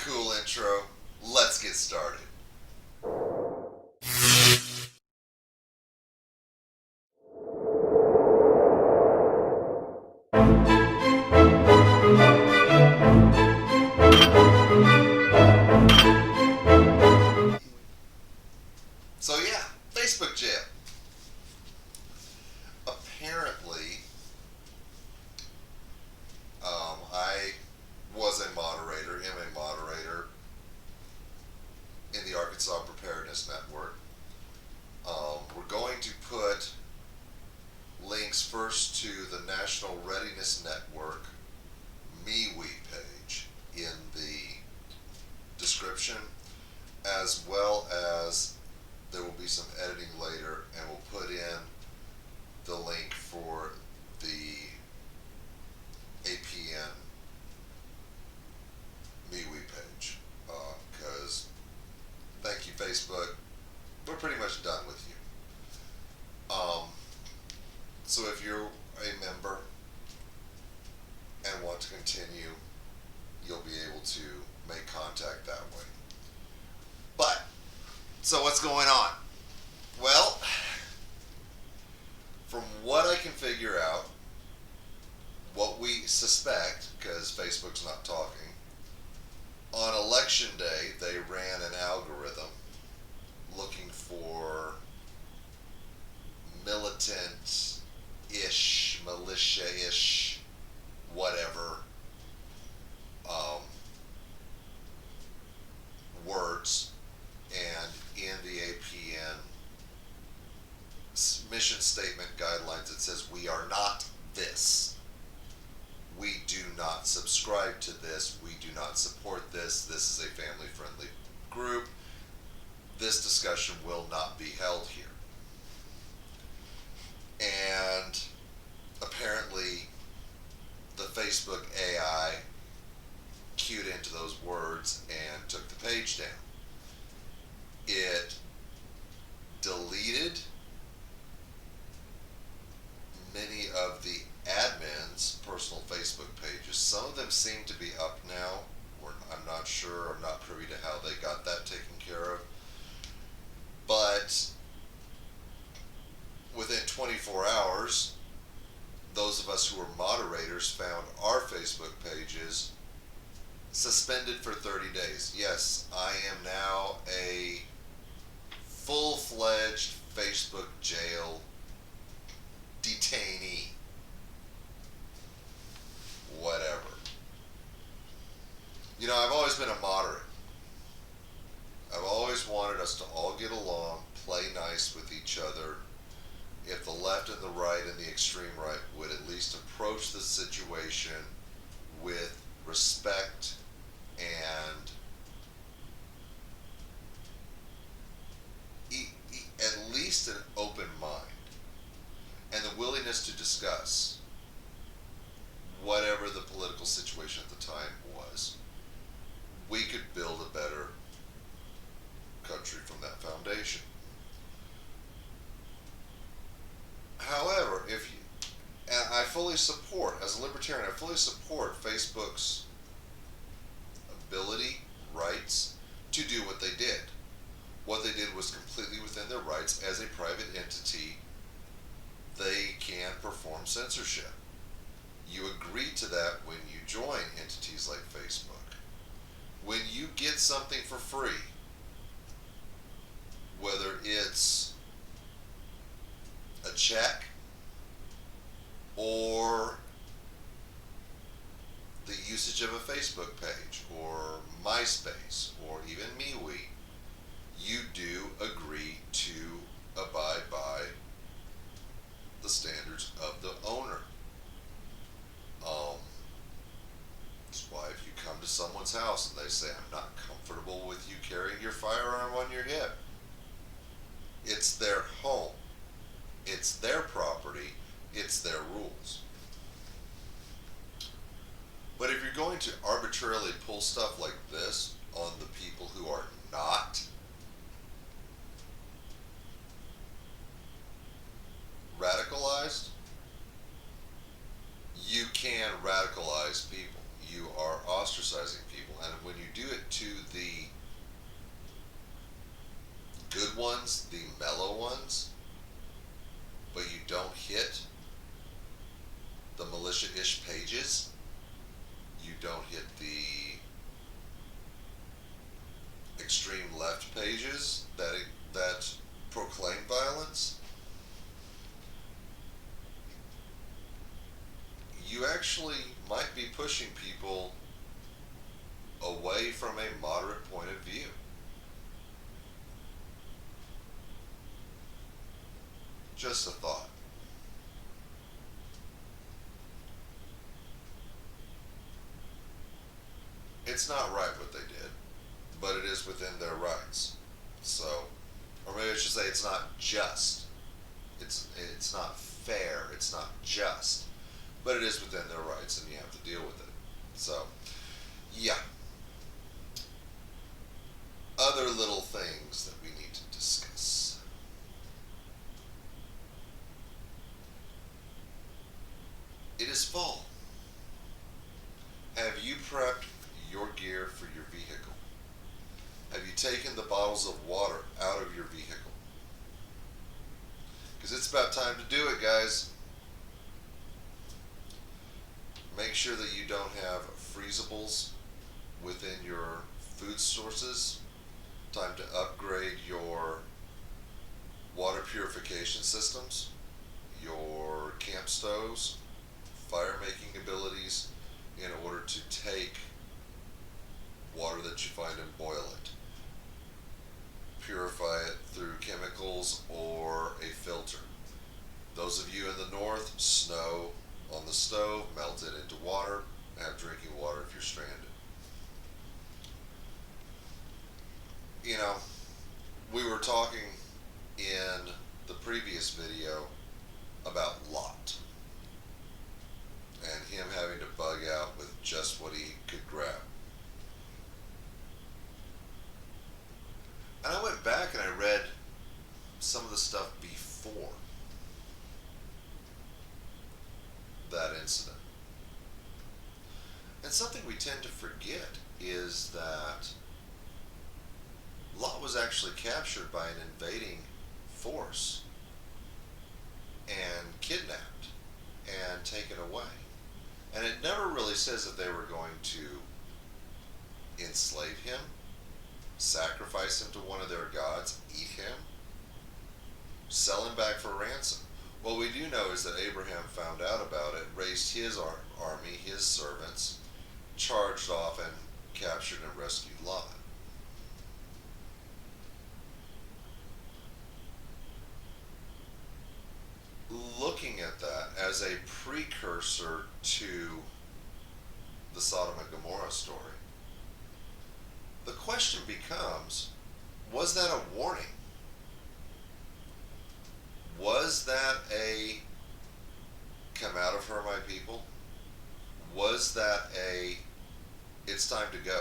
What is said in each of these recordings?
cool intro. Let's get started. So, yeah, Facebook jail. Apparently, I was a moderator, am a moderator in the Arkansas Preparedness Network. We're going to put links first to the National Readiness Network MeWe page in the description, as well as there will be some editing later, and we'll put in the link for the APN MeWe page. Because, thank you, Facebook. We're pretty much done with you. So if you're a member and want to continue, you'll be able to make contact that way. But, so what's going on? Well, from what I can figure out, what we suspect, because Facebook's not talking, on election day they ran an algorithm looking for militant-ish, militia-ish, whatever, words, and in the APN mission statement guidelines it says we are not this. We do not subscribe to this. We do not support this. This is a family-friendly group. This discussion will not be held here. And apparently the Facebook AI cued into those words and took the page down. It deleted many of the admins' personal Facebook pages. Some of them seem to be up now. I'm not sure. I'm not privy to how they got that taken care of. But within 24 hours, those of us who were moderators found our Facebook pages suspended for 30 days. Yes, I am now a full-fledged Facebook jail detainee. Whatever. You know, I've always been a moderate. I've always wanted us to all get along, play nice with each other. If the left and the right and the extreme right would at least approach the situation with respect and at least an open mind and the willingness to discuss whatever the political situation at the time was, we could build a better country from that foundation. However, and I fully support, as a libertarian, I fully support Facebook's ability, rights, to do what they did. What they did was completely within their rights. As a private entity, they can perform censorship. You agree to that when you join entities like Facebook. When you get something for free, whether it's a check or the usage of a Facebook page or MySpace or even MeWe, you do agree to abide by the standards of the owner. That's why if you come to someone's house and they say, I'm not comfortable with you carrying your firearm on your hip, it's their home. It's their property. It's their rules. But if you're going to arbitrarily pull stuff like this on the people who are not radicalized, you can radicalize people. You are ostracizing people. And when you do it to ones, the mellow ones, but you don't hit the militia-ish pages. You don't hit the extreme left pages that proclaim violence. You actually might be pushing people away from a moderate point of view. Just a thought. It's not right what they did, but it is within their rights. So, or maybe I should say it's not just. It's not fair. It's not just, but it is within their rights, and you have to deal with it. So, yeah. Other little things that we need to discuss. It is fall. Have you prepped your gear for your vehicle? Have you taken the bottles of water out of your vehicle? Because it's about time to do it, guys. Make sure that you don't have freezables within your food sources. Time to upgrade your water purification systems, your camp stoves, fire making abilities, in order to take water that you find and boil it. Purify it through chemicals or a filter. Those of you in the north, snow on the stove, melt it into water, have drinking water if you're stranded. You know, we were talking in the previous video about Lot and him having to bug out with just what he could grab. And I went back and I read some of the stuff before that incident. And something we tend to forget is that Lot was actually captured by an invading force and kidnapped and taken away. And it never really says that they were going to enslave him, sacrifice him to one of their gods, eat him, sell him back for ransom. What we do know is that Abraham found out about it, raised his army, his servants, charged off and captured and rescued Lot. Looking at that as a precursor to the Sodom and Gomorrah story, the question becomes, was that a warning? Was that a come out of her, my people? Was that a it's time to go?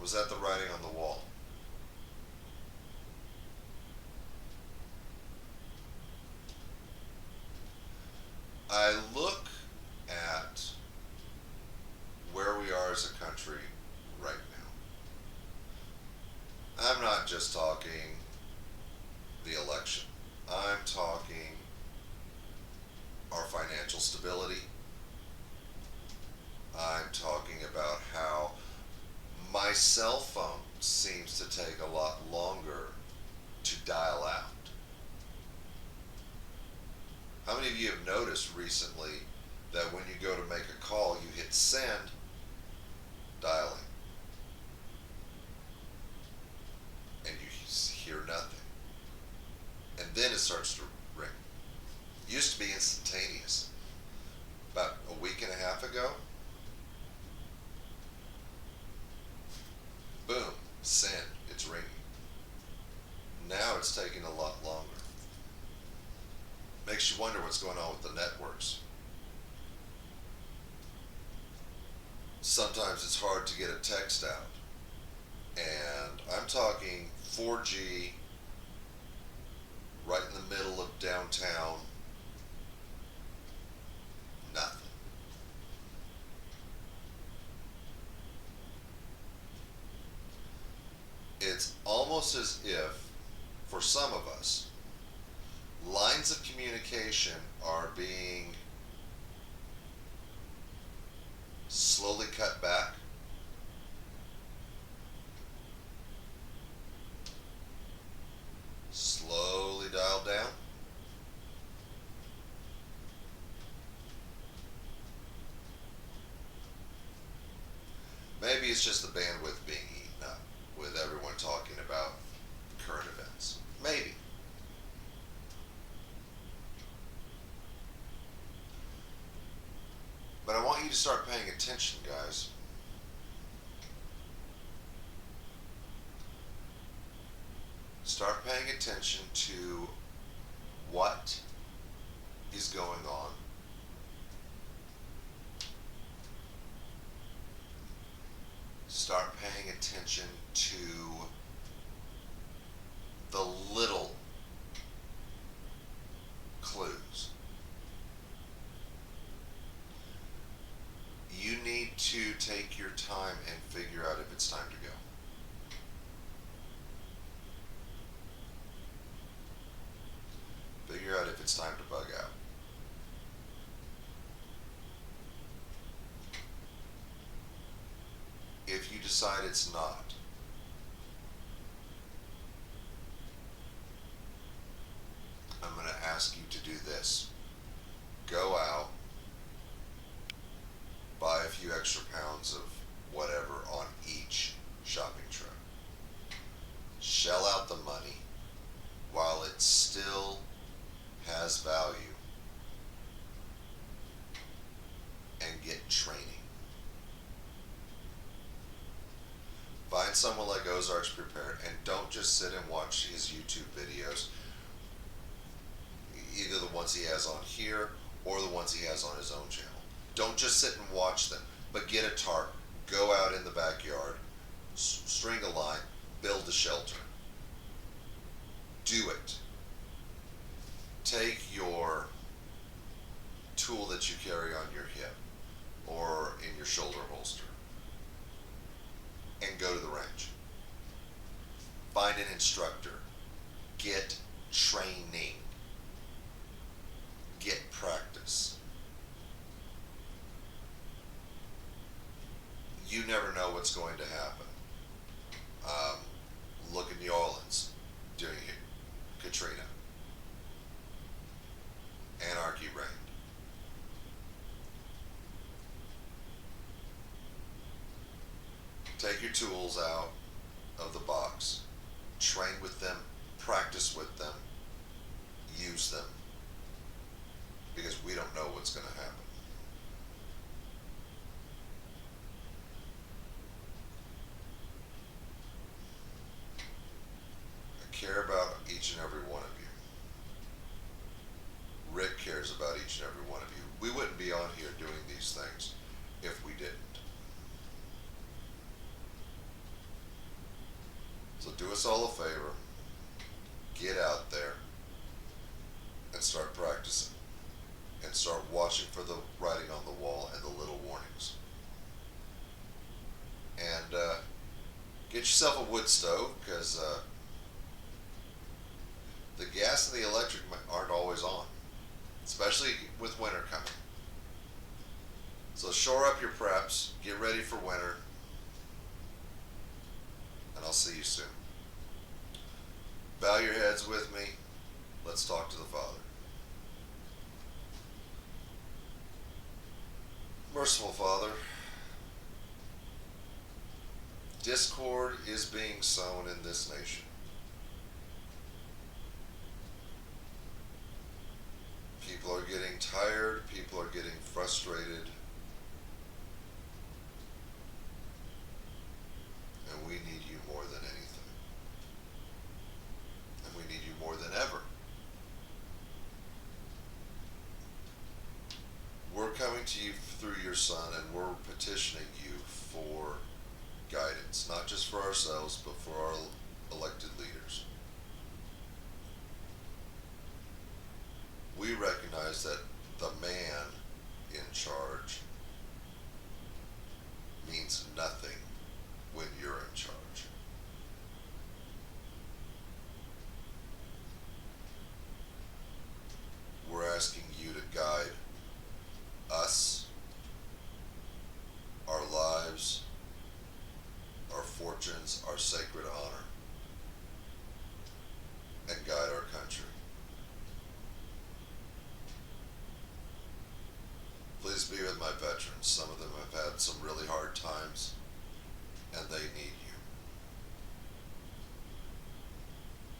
Was that the writing on the wall? I look at where we are as a country right now. I'm not just talking the election. I'm talking our financial stability. I'm talking about how my cell phone seems to take a lot longer to dial out. How many of you have noticed recently that when you go to make a call, you hit send, dialing, and you hear nothing? And then it starts to ring. It used to be instantaneous. About a week and a half ago, boom, send, it's ringing. Now it's taking a lot longer. Makes you wonder what's going on with the networks. Sometimes it's hard to get a text out. And I'm talking 4G, right in the middle of downtown, nothing. it's almost as if, for some of us, lines of communication are being slowly cut back. Slowly dialed down. Maybe it's just the bandwidth being eaten up with everyone talking about current events. Maybe. But I want you to start paying attention, guys. Start paying attention to what is going on. Start paying attention to the little clues. You need to take your time and figure out if it's time to go. Figure out if it's time to bug out. If you decide it's not, I'm going to ask you to do this. Go out, buy a few extra pounds of whatever on each shopping trip. Shell out the money while it still has value and get training. Find someone like Ozarks Prepared and don't just sit and watch his YouTube videos, either the ones he has on here or the ones he has on his own channel. Don't just sit and watch them, but get a tarp, go out in the backyard, string a line, build a shelter. Do it. Take your tool that you carry on your hip or in your shoulder holster and go to the range. Find an instructor. Get training. Get practice. You never know what's going to happen. Look at New Orleans during Katrina. Anarchy reigned. Take your tools out of the box, train with them, practice with them, use them, because we don't know what's going to happen. I care about each and every one of you. Rick cares about each and every one of you. We wouldn't be on here doing these things if we didn't. So do us all a favor, get out there and start practicing and start watching for the writing on the wall and the little warnings. And get yourself a wood stove, because the gas and the electric aren't always on, especially with winter coming. So shore up your preps, get ready for winter, and I'll see you soon. Bow your heads with me. Let's talk to the Father. Merciful Father, discord is being sown in this nation. People are getting tired, people are getting frustrated, and we need you more than anything. And we need you more than ever. We're coming to you through your Son, and we're petitioning you for guidance, not just for ourselves, but for our elected leaders. We recognize that the man in charge means nothing when you're in charge. misfortunes our sacred honor and guide our country. Please be with my veterans. Some of them have had some really hard times, and they need you.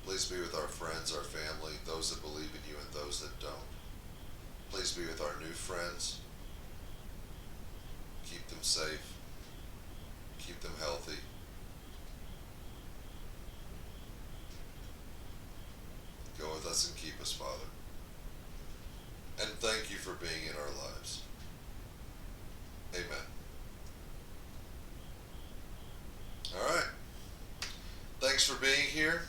Please be with our friends, our family, those that believe in you and those that don't. Please be with our new friends. Keep them safe. Keep them healthy. Go with us and keep us, Father. And thank you for being in our lives. Amen. All right. Thanks for being here.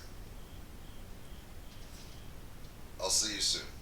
I'll see you soon.